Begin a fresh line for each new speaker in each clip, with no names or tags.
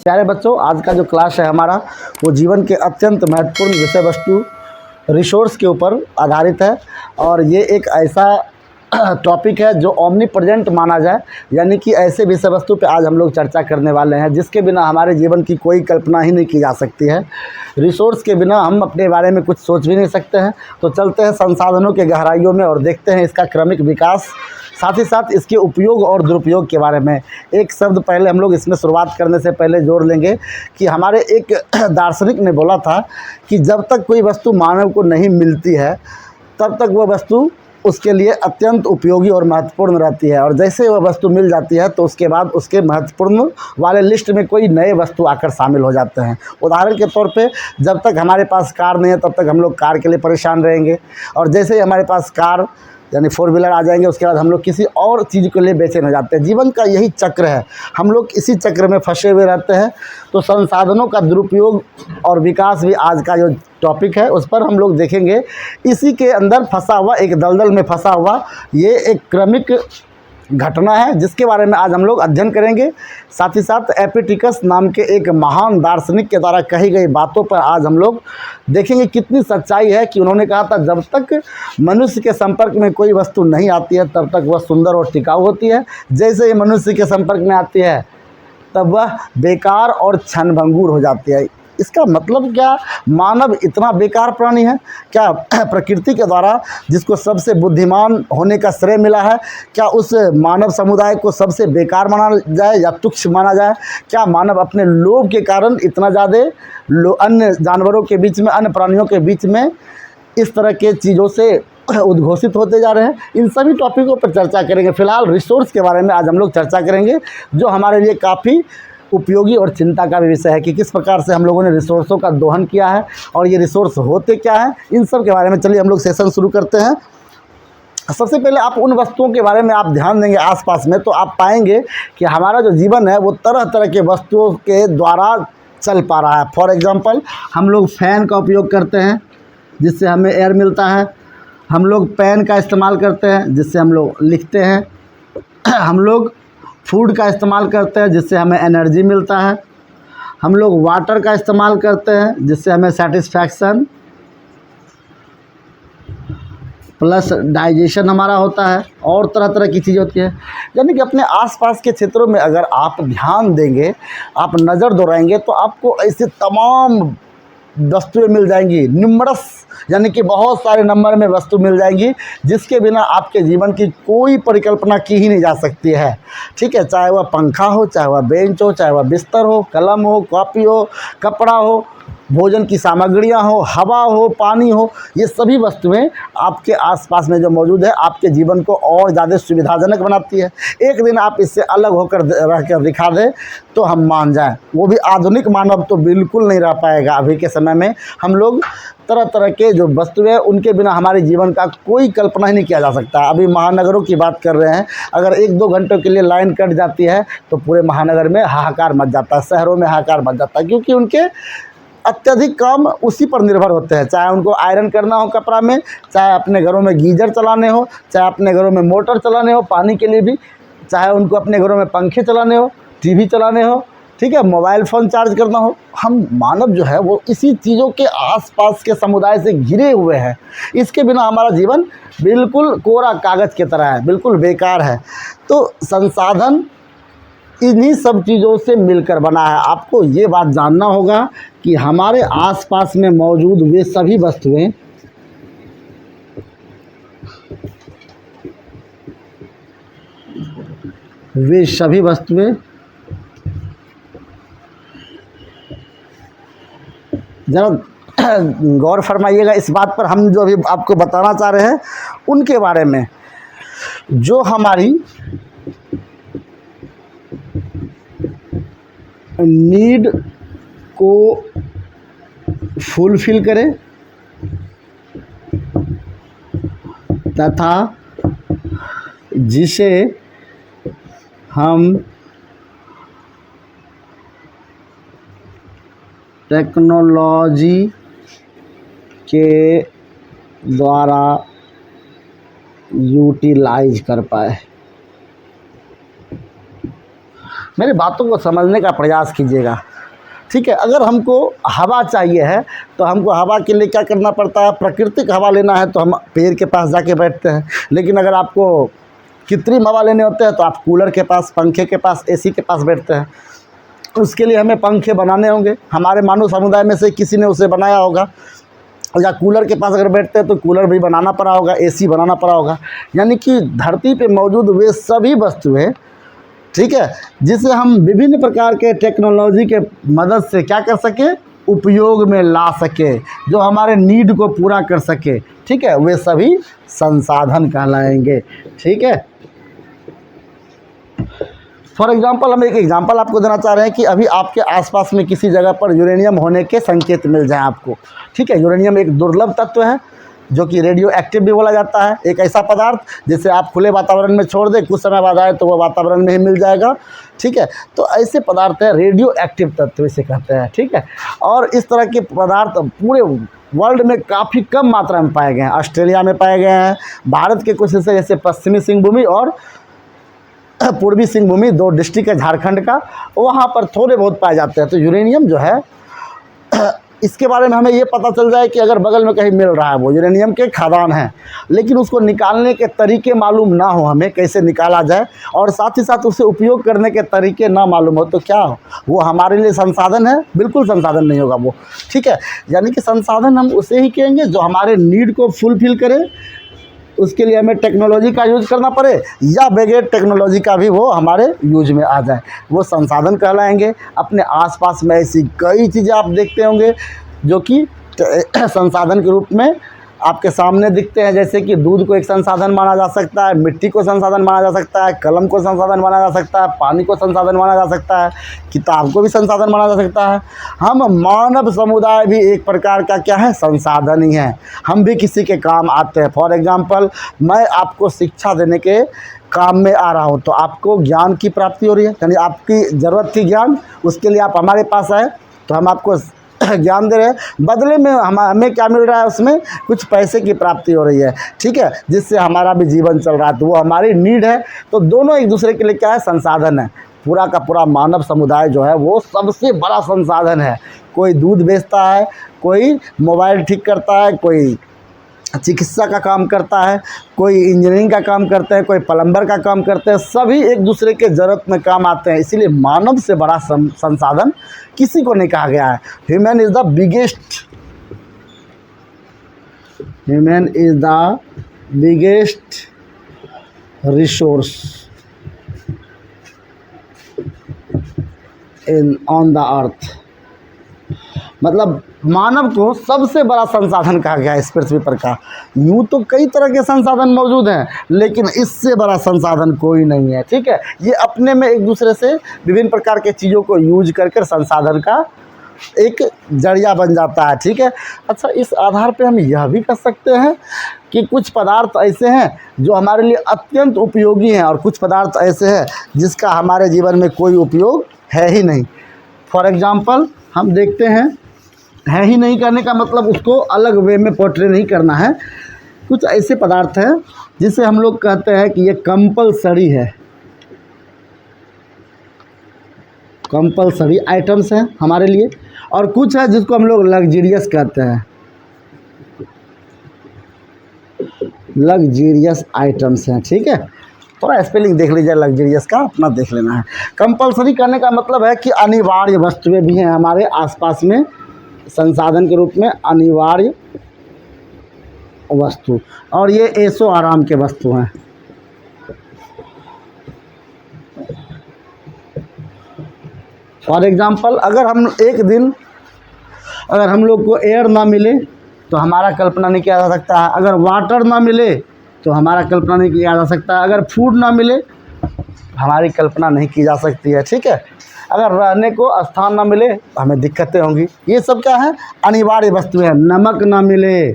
प्यारे बच्चों, आज का जो क्लास है हमारा वो जीवन के अत्यंत महत्वपूर्ण विषय वस्तु रिसोर्स के ऊपर आधारित है। और ये एक ऐसा टॉपिक है जो ओमनी प्रेजेंट माना जाए, यानी कि ऐसे विषय वस्तु पे आज हम लोग चर्चा करने वाले हैं जिसके बिना हमारे जीवन की कोई कल्पना ही नहीं की जा सकती है। रिसोर्स के बिना हम अपने बारे में कुछ सोच भी नहीं सकते हैं। तो चलते हैं संसाधनों के गहराइयों में और देखते हैं इसका क्रमिक विकास, साथ ही साथ इसके उपयोग और दुरुपयोग के बारे में। एक शब्द पहले हम लोग इसमें शुरुआत करने से पहले जोड़ लेंगे कि हमारे एक दार्शनिक ने बोला था कि जब तक कोई वस्तु मानव को नहीं मिलती है तब तक वह वस्तु उसके लिए अत्यंत उपयोगी और महत्वपूर्ण रहती है, और जैसे वह वस्तु मिल जाती है तो उसके बाद उसके महत्वपूर्ण वाले लिस्ट में कोई नए वस्तु आकर शामिल हो जाते हैं। उदाहरण के तौर पे, जब तक हमारे पास कार नहीं है तब तक हम लोग कार के लिए परेशान रहेंगे, और जैसे ही हमारे पास कार यानी 4 व्हीलर आ जाएंगे उसके बाद हम लोग किसी और चीज़ के लिए बेचैन हो जाते हैं। जीवन का यही चक्र है, हम लोग इसी चक्र में फंसे हुए रहते हैं। तो संसाधनों का दुरुपयोग और विकास भी आज का जो टॉपिक है उस पर हम लोग देखेंगे। इसी के अंदर फंसा हुआ, एक दलदल में फंसा हुआ ये एक क्रमिक घटना है जिसके बारे में आज हम लोग अध्ययन करेंगे। साथ ही साथ एपिटिकस नाम के एक महान दार्शनिक के द्वारा कही गई बातों पर आज हम लोग देखेंगे कितनी सच्चाई है कि उन्होंने कहा था जब तक मनुष्य के संपर्क में कोई वस्तु नहीं आती है तब तक वह सुंदर और टिकाऊ होती है, जैसे ही मनुष्य के संपर्क में आती है तब वह बेकार और क्षणभंगुर हो जाती है। इसका मतलब क्या? मानव इतना बेकार प्राणी है क्या? प्रकृति के द्वारा जिसको सबसे बुद्धिमान होने का श्रेय मिला है, क्या उस मानव समुदाय को सबसे बेकार माना जाए या तुच्छ माना जाए? क्या मानव अपने लोभ के कारण इतना ज़्यादा अन्य जानवरों के बीच में, अन्य प्राणियों के बीच में इस तरह के चीज़ों से उद्घोषित होते जा रहे हैं? इन सभी टॉपिकों पर चर्चा करेंगे। फ़िलहाल रिसोर्स के बारे में आज हम लोग चर्चा करेंगे, जो हमारे लिए काफ़ी उपयोगी और चिंता का भी विषय है कि किस प्रकार से हम लोगों ने रिसोर्सों का दोहन किया है और ये रिसोर्स होते क्या हैं, इन सब के बारे में चलिए हम लोग सेशन शुरू करते हैं। सबसे पहले आप उन वस्तुओं के बारे में आप ध्यान देंगे आसपास में, तो आप पाएंगे कि हमारा जो जीवन है वो तरह तरह के वस्तुओं के द्वारा चल पा रहा है। फॉर एग्ज़ाम्पल, हम लोग फ़ैन का उपयोग करते हैं जिससे हमें एयर मिलता है। हम लोग पेन का इस्तेमाल करते हैं जिससे हम लोग लिखते हैं। हम लोग फूड का इस्तेमाल करते हैं जिससे हमें एनर्जी मिलता है। हम लोग वाटर का इस्तेमाल करते हैं जिससे हमें सेटिस्फैक्शन प्लस डाइजेशन हमारा होता है, और तरह तरह की चीज़ें होती है। यानी कि अपने आसपास के क्षेत्रों में अगर आप ध्यान देंगे, आप नज़र दौड़ाएंगे तो आपको ऐसे तमाम वस्तुएं मिल जाएंगी, न्यूमरस यानी कि बहुत सारे नंबर में वस्तु मिल जाएंगी जिसके बिना आपके जीवन की कोई परिकल्पना की ही नहीं जा सकती है। ठीक है, चाहे वह पंखा हो, चाहे वह बेंच हो, चाहे वह बिस्तर हो, कलम हो, कॉपी हो, कपड़ा हो, भोजन की सामग्रियां हो, हवा हो, पानी हो, ये सभी वस्तुएं आपके आसपास में जो मौजूद है आपके जीवन को और ज़्यादा सुविधाजनक बनाती है। एक दिन आप इससे अलग होकर रह कर दिखा दें तो हम मान जाएं, वो भी आधुनिक मानव तो बिल्कुल नहीं रह पाएगा। अभी के समय में हम लोग तरह तरह के जो वस्तुएं हैं उनके बिना हमारे जीवन का कोई कल्पना ही नहीं किया जा सकता। अभी महानगरों की बात कर रहे हैं, अगर 1-2 घंटों के लिए लाइन कट जाती है तो पूरे महानगर में हाहाकार मच जाता है, शहरों में हाहाकार मच जाता है, क्योंकि उनके अत्यधिक काम उसी पर निर्भर होते हैं। चाहे उनको आयरन करना हो कपड़ा में, चाहे अपने घरों में गीजर चलाने हो, चाहे अपने घरों में मोटर चलाने हो पानी के लिए भी, चाहे उनको अपने घरों में पंखे चलाने हो, टीवी चलाने हो, ठीक है, मोबाइल फ़ोन चार्ज करना हो। हम मानव जो है वो इसी चीज़ों के आसपास के समुदाय से घिरे हुए हैं। इसके बिना हमारा जीवन बिल्कुल कोरा कागज़ की तरह है, बिल्कुल बेकार है। तो संसाधन इन्हीं सब चीज़ों से मिलकर बना है। आपको ये बात जानना होगा कि हमारे आसपास में मौजूद वे सभी वस्तुएं ज़रा गौर फरमाइएगा इस बात पर, हम जो अभी आपको बताना चाह रहे हैं उनके बारे में, जो हमारी नीड को फुलफिल करें तथा जिसे हम टेक्नोलॉजी के द्वारा यूटिलाइज कर पाए। मेरी बातों को समझने का प्रयास कीजिएगा, ठीक है। अगर हमको हवा चाहिए है तो हमको हवा के लिए क्या करना पड़ता है, प्राकृतिक हवा लेना है तो हम पेड़ के पास जाके बैठते हैं। लेकिन अगर आपको कृत्रिम हवा लेने होते हैं तो आप कूलर के पास, पंखे के पास, एसी के पास बैठते हैं। उसके लिए हमें पंखे बनाने होंगे, हमारे मानव समुदाय में से किसी ने उसे बनाया होगा, या कूलर के पास अगर बैठते हैं तो कूलर भी बनाना पड़ा होगा, एसी बनाना पड़ा होगा। यानी कि धरती पे मौजूद वे सभी वस्तुएं, ठीक है, जिसे हम विभिन्न प्रकार के टेक्नोलॉजी के मदद से क्या कर सके, उपयोग में ला सके, जो हमारे नीड को पूरा कर सके, ठीक है, वे सभी संसाधन कहलाएंगे, ठीक है। फॉर एग्जांपल हम एक एग्जांपल आपको देना चाह रहे हैं कि अभी आपके आसपास में किसी जगह पर यूरेनियम होने के संकेत मिल जाएं आपको, ठीक है। यूरेनियम एक दुर्लभ तत्व है जो कि रेडियो एक्टिव भी बोला जाता है। एक ऐसा पदार्थ जिसे आप खुले वातावरण में छोड़ दें, कुछ समय बाद आए तो वह वातावरण में ही मिल जाएगा, ठीक है। तो ऐसे पदार्थ है रेडियो एक्टिव तत्व इसे कहते हैं, ठीक है। और इस तरह के पदार्थ पूरे वर्ल्ड में काफ़ी कम मात्रा में पाए गए हैं। ऑस्ट्रेलिया में पाए गए हैं, भारत के कुछ हिस्से जैसे पश्चिमी सिंहभूमि और पूर्वी सिंहभूमि, 2 डिस्ट्रिक्ट है झारखंड का, वहाँ पर थोड़े बहुत पाए जाते हैं। तो यूरेनियम जो है इसके बारे में हमें ये पता चल जाए कि अगर बगल में कहीं मिल रहा है, वो यूरेनियम के खदान हैं, लेकिन उसको निकालने के तरीके मालूम ना हो हमें, कैसे निकाला जाए, और साथ ही साथ उसे उपयोग करने के तरीके ना मालूम हो, तो क्या हो, वो हमारे लिए संसाधन है? बिल्कुल संसाधन नहीं होगा वो, ठीक है। यानी कि संसाधन हम उसे ही कहेंगे जो हमारे नीड को फुलफिल करे। उसके लिए हमें टेक्नोलॉजी का यूज़ करना पड़े या बगैर टेक्नोलॉजी का भी वो हमारे यूज में आ जाए, वो संसाधन कहलाएंगे। अपने आसपास में ऐसी कई चीज़ें आप देखते होंगे जो कि संसाधन के रूप में आपके सामने दिखते हैं, जैसे कि दूध को एक संसाधन माना जा सकता है, मिट्टी को संसाधन माना जा सकता है, कलम को संसाधन माना जा सकता है, पानी को संसाधन माना जा सकता है, किताब को भी संसाधन माना जा सकता है। हम मानव समुदाय भी एक प्रकार का क्या है, संसाधन ही है। हम भी किसी के काम आते हैं। फॉर एग्जांपल, मैं आपको शिक्षा देने के काम में आ रहा हूँ तो आपको ज्ञान की प्राप्ति हो रही है, यानी आपकी ज़रूरत थी ज्ञान, उसके लिए आप हमारे पास आए तो हम आपको ज्ञान दे रहे हैं, बदले में हमें क्या मिल रहा है, उसमें कुछ पैसे की प्राप्ति हो रही है, ठीक है, जिससे हमारा भी जीवन चल रहा है, तो वो हमारी नीड है। तो दोनों एक दूसरे के लिए क्या है, संसाधन है। पूरा का पूरा मानव समुदाय जो है वो सबसे बड़ा संसाधन है। कोई दूध बेचता है, कोई मोबाइल ठीक करता है, कोई चिकित्सा का काम करता है, कोई इंजीनियरिंग का काम करते हैं, कोई प्लम्बर का काम करते हैं, सभी एक दूसरे के ज़रूरत में काम आते हैं। इसीलिए मानव से बड़ा संसाधन किसी को नहीं कहा गया है। Human is the biggest resource on the earth. मतलब मानव को सबसे बड़ा संसाधन कहा गया है इस पृथ्वी पर का। यूँ तो कई तरह के संसाधन मौजूद हैं, लेकिन इससे बड़ा संसाधन कोई नहीं है, ठीक है। ये अपने में एक दूसरे से विभिन्न प्रकार के चीज़ों को यूज कर संसाधन का एक जरिया बन जाता है, ठीक है। अच्छा, इस आधार पे हम यह भी कह सकते हैं कि कुछ पदार्थ ऐसे हैं जो हमारे लिए अत्यंत उपयोगी हैं और कुछ पदार्थ ऐसे हैं जिसका हमारे जीवन में कोई उपयोग है ही नहीं। फॉर एग्ज़ाम्पल, हम देखते हैं, है ही नहीं करने का मतलब उसको अलग वे में पोर्ट्रे नहीं करना है। कुछ ऐसे पदार्थ हैं जिसे हम लोग कहते हैं कि ये कंपलसरी है, कंपलसरी आइटम्स हैं हमारे लिए, और कुछ है जिसको हम लोग लग्जीरियस कहते हैं, लग्जीरियस आइटम्स हैं, ठीक है। थोड़ा स्पेलिंग देख लीजिए लग्जीरियस का, अपना देख लेना है। कंपलसरी करने का मतलब है कि अनिवार्य वस्तुएं भी हैं हमारे आसपास में, संसाधन के रूप में अनिवार्य वस्तु, और ये ऐशो आराम के वस्तु हैं। फॉर एग्ज़ाम्पल, अगर हम लोग को एयर ना मिले तो हमारा कल्पना नहीं किया जा सकता है। अगर वाटर ना मिले तो हमारा कल्पना नहीं किया जा सकता है। अगर फूड ना मिले हमारी कल्पना नहीं की जा सकती है, ठीक है। अगर रहने को स्थान ना मिले हमें दिक्कतें होंगी। ये सब क्या है, अनिवार्य वस्तु है। नमक ना मिले,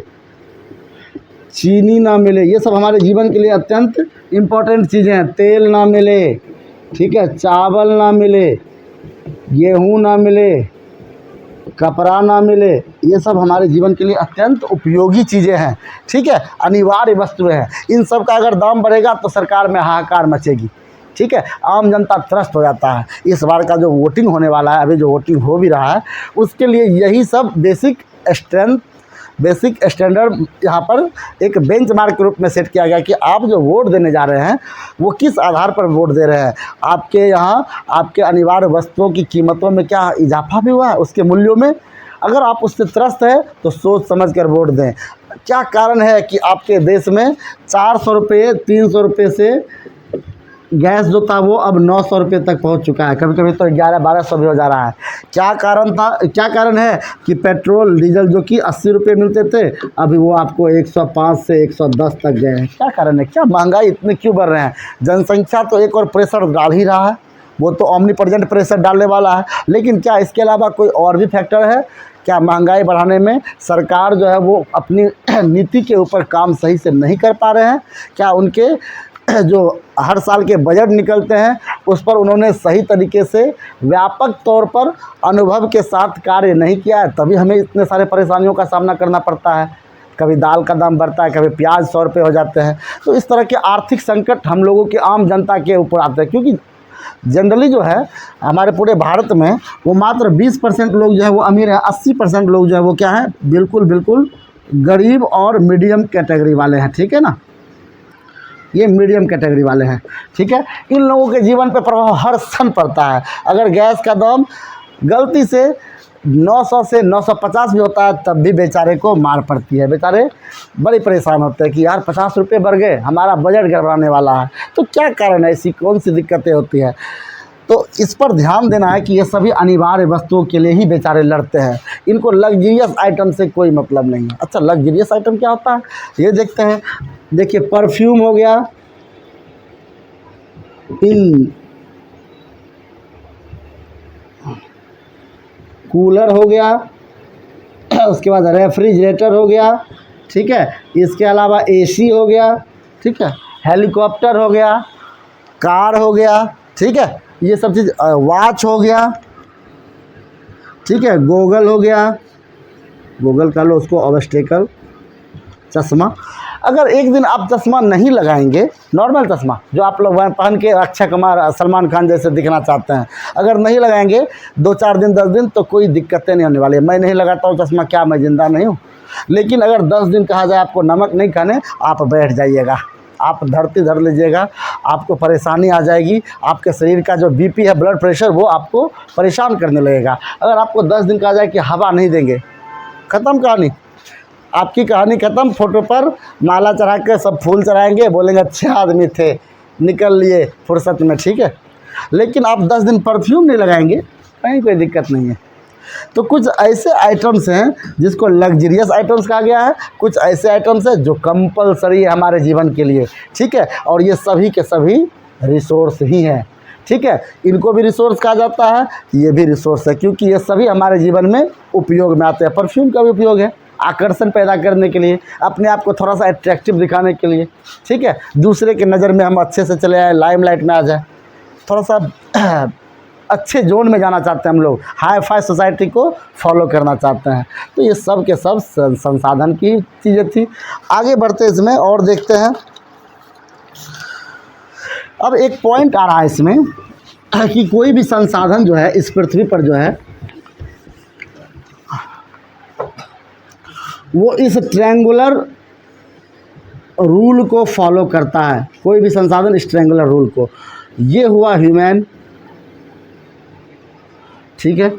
चीनी ना मिले, ये सब हमारे जीवन के लिए अत्यंत इम्पोर्टेंट चीज़ें हैं। तेल ना मिले, ठीक है, चावल ना मिले, गेहूँ ना मिले, कपड़ा ना मिले, ये सब हमारे जीवन के लिए अत्यंत उपयोगी चीज़ें हैं, ठीक है, अनिवार्य वस्तुएं हैं। इन सब का अगर दाम बढ़ेगा तो सरकार में हाहाकार मचेगी, ठीक है, आम जनता त्रस्त हो जाता है। इस बार का जो वोटिंग होने वाला है, अभी जो वोटिंग हो भी रहा है, उसके लिए यही सब बेसिक स्टैंडर्ड यहाँ पर एक बेंचमार्क के रूप में सेट किया गया कि आप जो वोट देने जा रहे हैं वो किस आधार पर वोट दे रहे हैं। आपके यहाँ आपके अनिवार्य वस्तुओं की कीमतों में क्या इजाफा भी हुआ है, उसके मूल्यों में? अगर आप उससे त्रस्त हैं तो सोच समझ कर वोट दें। क्या कारण है कि आपके देश में 400 रुपये 300 रुपये से गैस जो था वो अब 900 रुपये तक पहुंच चुका है, कभी कभी तो 1100-1200 भी हो जा रहा है। क्या कारण है कि पेट्रोल डीजल जो कि 80 रुपये मिलते थे अभी वो आपको 105 से 110 तक गए हैं? क्या कारण है? क्या महंगाई इतनी क्यों बढ़ रहे हैं? जनसंख्या तो एक और प्रेशर डाल ही रहा है, वो तो ओमनीप्रेजेंट प्रेशर डालने वाला है, लेकिन क्या इसके अलावा कोई और भी फैक्टर है? क्या महंगाई बढ़ाने में सरकार जो है वो अपनी नीति के ऊपर काम सही से नहीं कर पा रहे हैं? क्या उनके जो हर साल के बजट निकलते हैं उस पर उन्होंने सही तरीके से व्यापक तौर पर अनुभव के साथ कार्य नहीं किया है? तभी हमें इतने सारे परेशानियों का सामना करना पड़ता है। कभी दाल का दाम बढ़ता है, कभी प्याज 100 रुपये हो जाते हैं। तो इस तरह के आर्थिक संकट हम लोगों के आम जनता के ऊपर आते हैं, क्योंकि जनरली जो है हमारे पूरे भारत में वो मात्र 20% लोग जो है वो अमीर हैं, 80% लोग जो है वो क्या है, बिल्कुल गरीब और मीडियम कैटेगरी वाले हैं। ठीक है ना, ये मीडियम कैटेगरी वाले हैं। ठीक है, इन लोगों के जीवन पे प्रभाव हर क्षण पड़ता है। अगर गैस का दाम गलती से 900 से 950 भी होता है तब भी बेचारे को मार पड़ती है, बेचारे बड़े परेशान होते हैं कि यार 50 रुपये बढ़ गए, हमारा बजट गड़बड़ाने वाला है। तो क्या कारण है, ऐसी कौन सी दिक्कतें होती हैं? तो इस पर ध्यान देना है कि ये सभी अनिवार्य वस्तुओं के लिए ही बेचारे लड़ते हैं, इनको लग्जरियस आइटम से कोई मतलब नहीं है। अच्छा, लग्जरियस आइटम क्या होता है ये देखते हैं। देखिए, परफ्यूम हो गया, कूलर हो गया, उसके बाद रेफ्रिजरेटर हो गया, ठीक है, इसके अलावा एसी हो गया, ठीक है, हेलीकॉप्टर हो गया, कार हो गया, ठीक है, ये सब चीज़, वॉच हो गया, ठीक है, गॉगल हो गया, गॉगल का लो उसको, ऑब्स्टेकल, चश्मा। अगर एक दिन आप चश्मा नहीं लगाएंगे, नॉर्मल चश्मा जो आप लोग पहन के अक्षय कुमार सलमान खान जैसे दिखना चाहते हैं, अगर नहीं लगाएंगे 2-4 दिन 10 दिन तो कोई दिक्कतें नहीं होने वाली। मैं नहीं लगाता हूँ चश्मा, क्या मैं ज़िंदा नहीं हूँ? लेकिन अगर 10 दिन कहा जाए आपको नमक नहीं खाने, आप बैठ जाइएगा, आप धरती धर लीजिएगा, आपको परेशानी आ जाएगी। आपके शरीर का जो बीपी है, ब्लड प्रेशर, वो आपको परेशान करने लगेगा। अगर आपको 10 दिन कहा जाए कि हवा नहीं देंगे, ख़त्म कहानी, आपकी कहानी ख़त्म। फोटो पर माला चढ़ा के सब फूल चढ़ाएंगे, बोलेंगे अच्छे आदमी थे, निकल लिए फुर्सत में, ठीक है। लेकिन आप 10 दिन परफ्यूम नहीं लगाएंगे, कहीं कोई दिक्कत नहीं है। तो कुछ ऐसे आइटम्स हैं जिसको लग्जरियस आइटम्स कहा गया है, कुछ ऐसे आइटम्स हैं जो कंपलसरी है हमारे जीवन के लिए, ठीक है। और ये सभी के सभी रिसोर्स ही हैं, ठीक है। इनको भी रिसोर्स कहा जाता है, ये भी रिसोर्स है, क्योंकि ये सभी हमारे जीवन में उपयोग में आते हैं। परफ्यूम का भी उपयोग है आकर्षण पैदा करने के लिए, अपने आप को थोड़ा सा अट्रैक्टिव दिखाने के लिए, ठीक है। दूसरे के नज़र में हम अच्छे से चले आए, लाइमलाइट में आ जाए, थोड़ा सा अच्छे जोन में जाना चाहते हैं हम लोग, हाई फाई सोसाइटी को फॉलो करना चाहते हैं। तो ये सब के सब संसाधन की चीज़ें थी। आगे बढ़ते इसमें और देखते हैं। अब एक पॉइंट आ रहा है इसमें कि कोई भी संसाधन जो है इस पृथ्वी पर जो है वो इस ट्रायंगुलर रूल को फॉलो करता है। कोई भी संसाधन इस ट्रायंगुलर रूल को, ये हुआ ह्यूमन, ठीक है,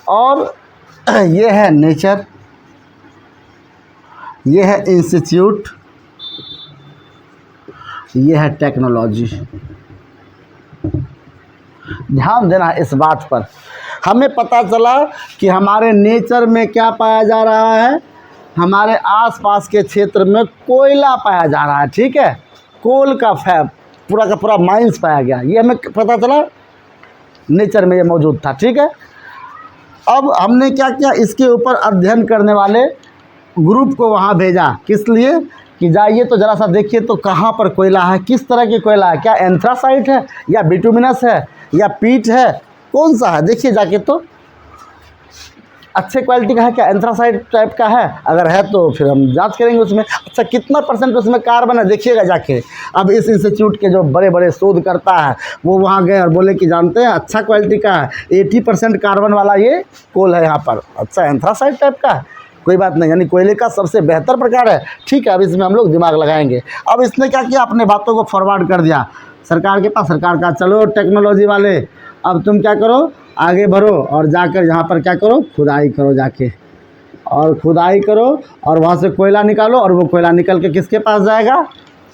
और ये है नेचर, ये है इंस्टीट्यूट, ये है टेक्नोलॉजी। ध्यान देना इस बात पर। हमें पता चला कि हमारे नेचर में क्या पाया जा रहा है, हमारे आसपास के क्षेत्र में कोयला पाया जा रहा है, ठीक है। कोल का पूरा माइंस पाया गया, ये हमें पता चला, नेचर में ये मौजूद था, ठीक है। अब हमने क्या किया, इसके ऊपर अध्ययन करने वाले ग्रुप को वहाँ भेजा, किस लिए कि जाइए तो ज़रा सा देखिए तो कहाँ पर कोयला है, किस तरह की कोयला है, क्या एंथ्रासाइट है या बिटुमिनस है या पीट है, कौन सा है, देखिए जाके। तो अच्छे क्वालिटी का है क्या, एंथ्रासाइट टाइप का है, अगर है तो फिर हम जांच करेंगे उसमें। अच्छा कितना % उसमें कार्बन है देखिएगा जाके। अब इस इंस्टीट्यूट के जो बड़े बड़े शोधकर्ता है वो वहाँ गए और बोले कि जानते हैं अच्छा क्वालिटी का है, 80% कार्बन वाला ये कोल है यहाँ पर। अच्छा एंथ्रासाइट टाइप का है, कोई बात नहीं, यानी कोयले का सबसे बेहतर प्रकार है। ठीक है, अब इसमें हम लोग दिमाग लगाएंगे। अब इसने क्या किया, अपने बातों को फॉरवर्ड कर दिया सरकार के पास। सरकार का चलो टेक्नोलॉजी वाले अब तुम क्या करो, आगे बढ़ो और जाकर यहाँ पर क्या करो, खुदाई करो जाके, और खुदाई करो और वहाँ से कोयला निकालो, और वो कोयला निकल के किसके पास जाएगा,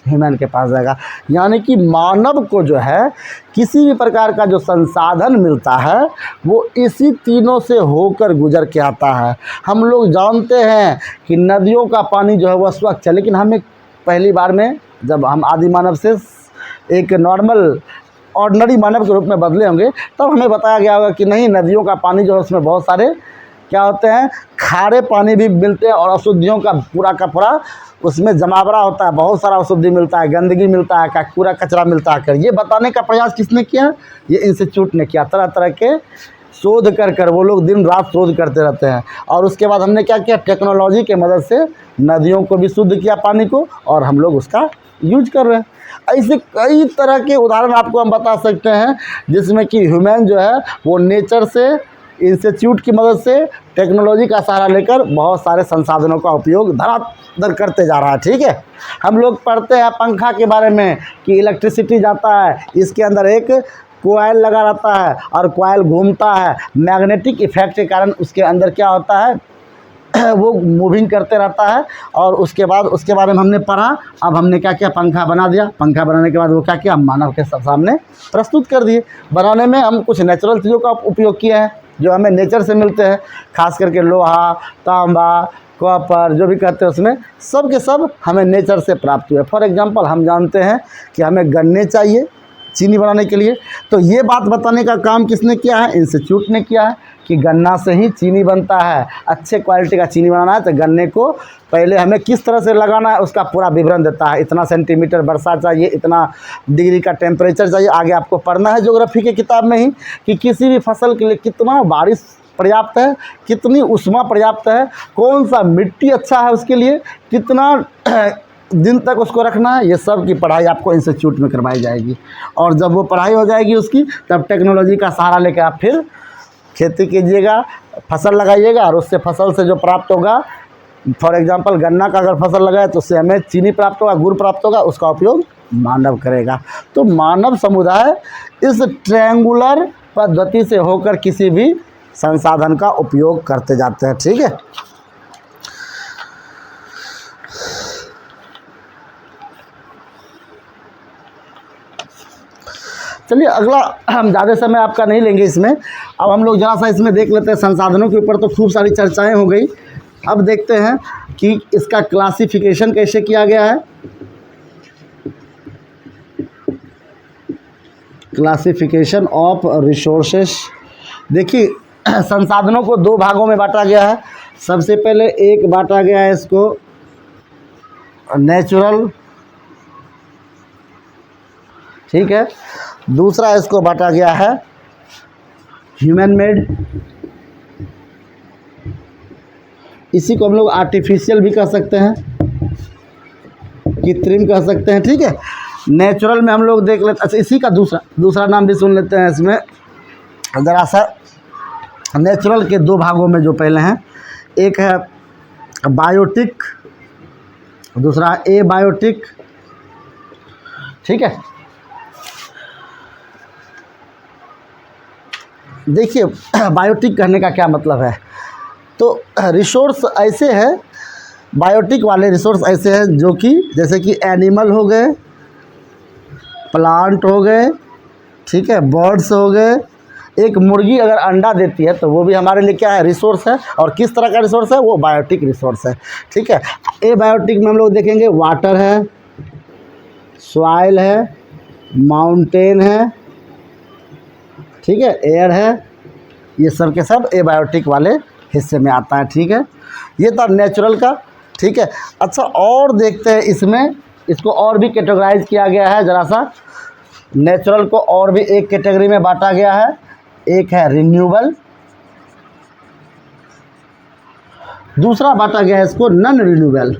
ह्यूमन के पास जाएगा। यानी कि मानव को जो है किसी भी प्रकार का जो संसाधन मिलता है वो इसी तीनों से होकर गुजर के आता है। हम लोग जानते हैं कि नदियों का पानी जो है वह स्वच्छ है, लेकिन हमें पहली बार में जब हम आदि मानव से एक नॉर्मल ऑर्डिनरी मानव के रूप में बदले होंगे तब हमें बताया गया होगा कि नहीं, नदियों का पानी जो है उसमें बहुत सारे क्या होते हैं, खारे पानी भी मिलते हैं और अशुद्धियों का पूरा उसमें जमावड़ा होता है, बहुत सारा अशुद्धि मिलता है, गंदगी मिलता है, कूड़ा कचरा मिलता है। ये बताने का प्रयास किसने किया, ये इंस्टीट्यूट ने किया। तरह तरह के शोध कर वो लोग दिन रात शोध करते रहते हैं। और उसके बाद हमने क्या किया, टेक्नोलॉजी के मदद से नदियों को भी शुद्ध किया पानी को, और हम लोग उसका यूज कर रहे हैं। ऐसे कई तरह के उदाहरण आपको हम बता सकते हैं जिसमें कि ह्यूमन जो है वो नेचर से, इंस्टीट्यूट की मदद से, टेक्नोलॉजी का सहारा लेकर बहुत सारे संसाधनों का उपयोग धड़ाधड़ करते जा रहा है। ठीक है, हम लोग पढ़ते हैं पंखा के बारे में कि इलेक्ट्रिसिटी जाता है, इसके अंदर एक कोयल लगा रहता है और कोयल घूमता है, मैग्नेटिक इफेक्ट के कारण उसके अंदर क्या होता है वो मूविंग करते रहता है। और उसके बाद उसके बारे में हमने पढ़ा। अब हमने क्या किया, पंखा बना दिया। पंखा बनाने के बाद वो क्या किया, हम मानव के सामने प्रस्तुत कर दिए। बनाने में हम कुछ नेचुरल चीज़ों का उपयोग किए हैं जो हमें नेचर से मिलते हैं, खास करके लोहा, तांबा, कॉपर जो भी कहते हैं उसमें सब के सब हमें नेचर से प्राप्त हुए। फॉर एग्जांपल हम जानते हैं कि हमें गन्ने चाहिए चीनी बनाने के लिए, तो ये बात बताने का काम किसने किया है, इंस्टीट्यूट ने किया है कि गन्ना से ही चीनी बनता है। अच्छे क्वालिटी का चीनी बनाना है तो गन्ने को पहले हमें किस तरह से लगाना है उसका पूरा विवरण देता है। इतना सेंटीमीटर वर्षा चाहिए, इतना डिग्री का टेम्परेचर चाहिए। आगे आपको पढ़ना है ज्योग्राफी की किताब में ही कि किसी भी फसल के लिए कितना बारिश पर्याप्त है, कितनी उष्मा पर्याप्त है, कौन सा मिट्टी अच्छा है उसके लिए, कितना दिन तक उसको रखना है। ये सब की पढ़ाई आपको इंस्टीट्यूट में करवाई जाएगी। और जब वो पढ़ाई हो जाएगी उसकी, तब टेक्नोलॉजी का सहारा लेकर आप फिर खेती कीजिएगा, फसल लगाइएगा, और उससे फसल से जो प्राप्त होगा, फॉर एग्जांपल गन्ना का अगर फसल लगाए तो उससे हमें चीनी प्राप्त होगा, गुड़ प्राप्त होगा, उसका उपयोग मानव करेगा। तो मानव समुदाय इस ट्रायंगुलर पद्धति से होकर किसी भी संसाधन का उपयोग करते जाते हैं। ठीक है, चलिए अगला, हम ज़्यादा समय आपका नहीं लेंगे इसमें। अब हम लोग ज़रा सा इसमें देख लेते हैं, संसाधनों के ऊपर तो खूब सारी चर्चाएं हो गई। अब देखते हैं कि इसका क्लासिफिकेशन कैसे किया गया है। Classification of resources. देखिए संसाधनों को दो भागों में बांटा गया है। सबसे पहले एक बांटा गया है इसको नेचुरल, ठीक है। दूसरा इसको बांटा गया है ह्यूमन मेड। इसी को हम लोग आर्टिफिशियल भी कह सकते हैं, कृत्रिम कह सकते हैं। ठीक है, नेचुरल में हम लोग देख लेते, अच्छा इसी का दूसरा नाम भी सुन लेते हैं इसमें ज़रा सा। नेचुरल के दो भागों में जो पहले हैं, एक है बायोटिक, दूसरा ए बायोटिक। ठीक है, देखिए बायोटिक कहने का क्या मतलब है। तो रिसोर्स ऐसे हैं, बायोटिक वाले रिसोर्स ऐसे हैं जो कि जैसे कि एनिमल हो गए, प्लांट हो गए, ठीक है, बर्ड्स हो गए। एक मुर्गी अगर अंडा देती है तो वो भी हमारे लिए क्या है, रिसोर्स है। और किस तरह का रिसोर्स है, वो बायोटिक रिसोर्स है। ठीक है, ए बायोटिक में हम लोग देखेंगे वाटर है, सॉइल है, माउंटेन है, ठीक है, एयर है, ये सब के सब एबायोटिक वाले हिस्से में आता है। ठीक है, ये था नेचुरल का। ठीक है, अच्छा और देखते हैं इसमें, इसको और भी कैटेगराइज किया गया है ज़रा सा। नेचुरल को और भी एक कैटेगरी में बांटा गया है। एक है रिन्यूएबल, दूसरा बांटा गया है इसको नॉन रिन्यूएबल।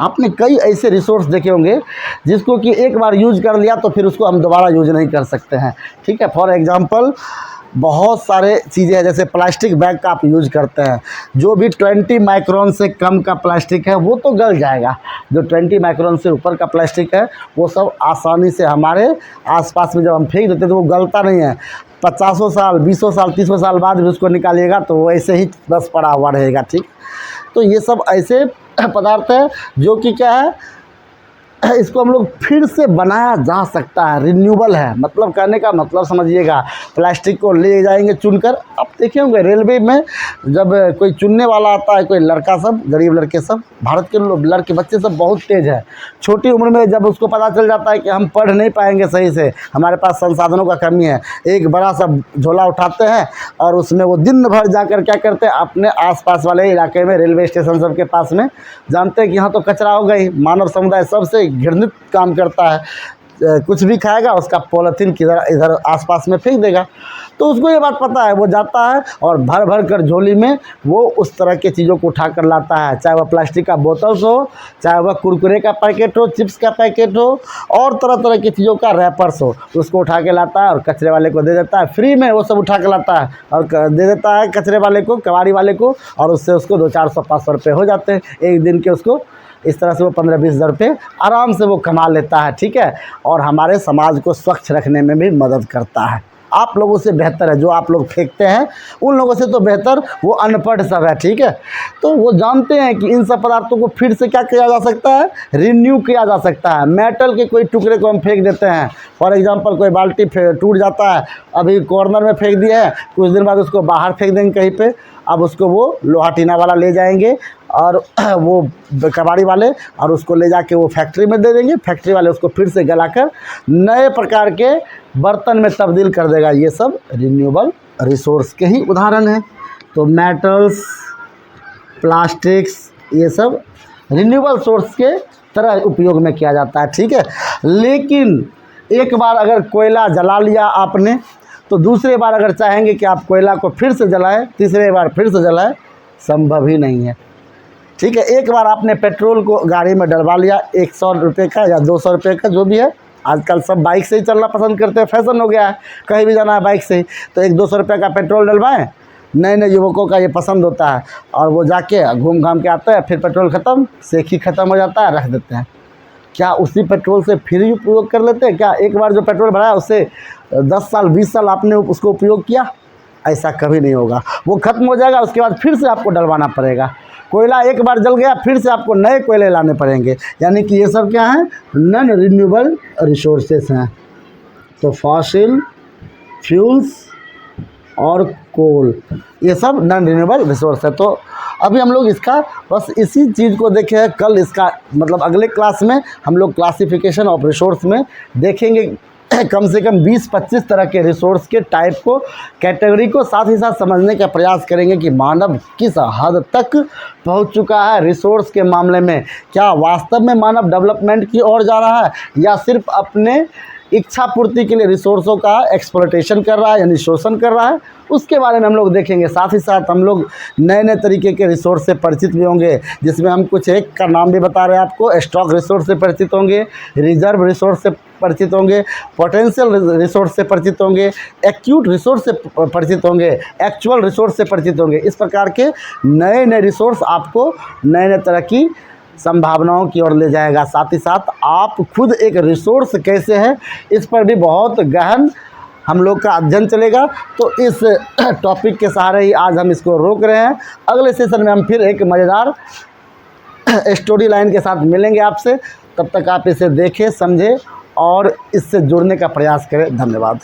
आपने कई ऐसे रिसोर्स देखे होंगे जिसको कि एक बार यूज कर लिया तो फिर उसको हम दोबारा यूज नहीं कर सकते हैं, ठीक है। फॉर एग्जांपल बहुत सारे चीज़ें हैं, जैसे प्लास्टिक बैग का आप यूज करते हैं, जो भी 20 माइक्रोन से कम का प्लास्टिक है वो तो गल जाएगा, जो 20 माइक्रोन से ऊपर का प्लास्टिक है वो सब आसानी से हमारे आसपास में जब हम फेंक देते हैं तो वो गलता नहीं है। 50 साल 20 साल 30 साल बाद भी उसको निकालिएगा तो वो ऐसे ही बस पड़ा हुआ रहेगा, ठीक। तो ये सब ऐसे पदार्थ है जो कि क्या है, इसको हम लोग फिर से बनाया जा सकता है, रिन्यूएबल है। मतलब कहने का मतलब समझिएगा, प्लास्टिक को ले जाएंगे चुनकर। आप देखे होंगे रेलवे में जब कोई चुनने वाला आता है, कोई लड़का सब, गरीब लड़के सब, भारत के लड़के बच्चे सब बहुत तेज़ है। छोटी उम्र में जब उसको पता चल जाता है कि हम पढ़ नहीं पाएंगे सही से, हमारे पास संसाधनों का कमी है, एक बड़ा सा झोला उठाते हैं और उसमें वो दिन भर जाकर क्या करते हैं, अपने आसपास वाले इलाके में रेलवे स्टेशन सब के पास में, जानते हैं कि यहाँ तो कचरा हो गई, मानव समुदाय सबसे घृणित काम करता है, कुछ भी खाएगा उसका पॉलीथीन किधर इधर आसपास में फेंक देगा। तो उसको ये बात पता है, वो जाता है और भर भर कर झोली में वो उस तरह की चीज़ों को उठा कर लाता है, चाहे वह प्लास्टिक का बोतल हो, चाहे वह कुरकुरे का पैकेट हो, चिप्स का पैकेट हो, और तरह तरह की चीज़ों का रैपर्स हो, उसको उठा के लाता है और कचरे वाले को दे देता है। फ्री में वो सब उठा के लाता है और दे देता है कचरे वाले को, कबाड़ी वाले को, और उससे उसको 200-400-500 रुपये हो जाते हैं एक दिन के। उसको इस तरह से वो 15-20 हज़ार रुपये आराम से वो कमा लेता है, ठीक है। और हमारे समाज को स्वच्छ रखने में भी मदद करता है। आप लोगों से बेहतर है जो आप लोग फेंकते हैं, उन लोगों से तो बेहतर वो अनपढ़ सब है, ठीक है। तो वो जानते हैं कि इन सब पदार्थों को फिर से क्या किया जा सकता है, रिन्यू किया जा सकता है। मेटल के कोई टुकड़े को हम फेंक देते हैं, फॉर एग्जांपल कोई बाल्टी टूट जाता है, अभी कॉर्नर में फेंक दिया है, कुछ दिन बाद उसको बाहर फेंक देंगे कहीं पे, अब उसको वो लोहा टीना वाला ले जाएंगे और वो कबाड़ी वाले, और उसको ले जाके वो फैक्ट्री में दे देंगे, फैक्ट्री वाले उसको फिर से गलाकर नए प्रकार के बर्तन में तब्दील कर देगा। ये सब रिन्यूएबल रिसोर्स के ही उदाहरण हैं। तो मेटल्स, प्लास्टिक्स, ये सब रिन्यूएबल सोर्स के तरह उपयोग में किया जाता है, ठीक है। लेकिन एक बार अगर कोयला जला लिया आपने, तो दूसरे बार अगर चाहेंगे कि आप कोयला को फिर से जलाएं, तीसरे बार फिर से जलाएं, संभव ही नहीं है, ठीक है। एक बार आपने पेट्रोल को गाड़ी में डलवा लिया, 100 रुपये का या 200 रुपये का जो भी है, आजकल सब बाइक से ही चलना पसंद करते हैं, फैशन हो गया है, कहीं भी जाना है बाइक से ही, तो 100-200 रुपये का पेट्रोल डलवाएं। नए नए युवकों का ये पसंद होता है, और वो जाके घूम घाम के आते हैं, फिर पेट्रोल ख़त्म, सेख ही ख़त्म हो जाता है, रख देते हैं। क्या उसी पेट्रोल से फिर ही उपयोग कर लेते हैं? क्या एक बार जो पेट्रोल भराया उससे 10 साल 20 साल आपने उसको उपयोग किया? ऐसा कभी नहीं होगा, वो ख़त्म हो जाएगा, उसके बाद फिर से आपको डलवाना पड़ेगा। कोयला एक बार जल गया, फिर से आपको नए कोयले लाने पड़ेंगे। यानी कि ये सब क्या है, नॉन रिन्यूएबल रिसोर्सेस हैं। तो फॉसिल फ्यूल्स और कोल, ये सब नॉन रिन्यूएबल रिसोर्स है। तो अभी हम लोग इसका बस इसी चीज़ को देखे हैं। कल इसका मतलब अगले क्लास में हम लोग क्लासिफिकेशन ऑफ रिसोर्स में देखेंगे कम से कम 20-25 तरह के रिसोर्स के टाइप को, कैटेगरी को, साथ ही साथ समझने का प्रयास करेंगे कि मानव किस हद तक पहुंच चुका है रिसोर्स के मामले में। क्या वास्तव में मानव डेवलपमेंट की ओर जा रहा है, या सिर्फ अपने इच्छा पूर्ति के लिए रिसोर्सों का एक्सप्लॉयटेशन कर रहा है, यानी शोषण कर रहा है, उसके बारे में हम लोग देखेंगे। साथ ही साथ हम लोग नए नए तरीके के रिसोर्स से परिचित भी होंगे, जिसमें हम कुछ एक का नाम भी बता रहे हैं आपको। स्टॉक रिसोर्स से परिचित होंगे, रिजर्व रिसोर्स से परिचित होंगे, पोटेंशियल रिसोर्स से परिचित होंगे, एक्यूट रिसोर्स से परिचित होंगे, एक्चुअल रिसोर्स से परिचित होंगे। इस प्रकार के नए नए रिसोर्स आपको नए नए तरह की संभावनाओं की ओर ले जाएगा। साथ ही साथ आप खुद एक रिसोर्स कैसे है, इस पर भी बहुत गहन हम लोग का अध्ययन चलेगा। तो इस टॉपिक के सहारे ही आज हम इसको रोक रहे हैं। अगले सेशन में हम फिर एक मज़ेदार स्टोरी लाइन के साथ मिलेंगे आपसे। तब तक आप इसे देखें, समझें और इससे जुड़ने का प्रयास करें। धन्यवाद।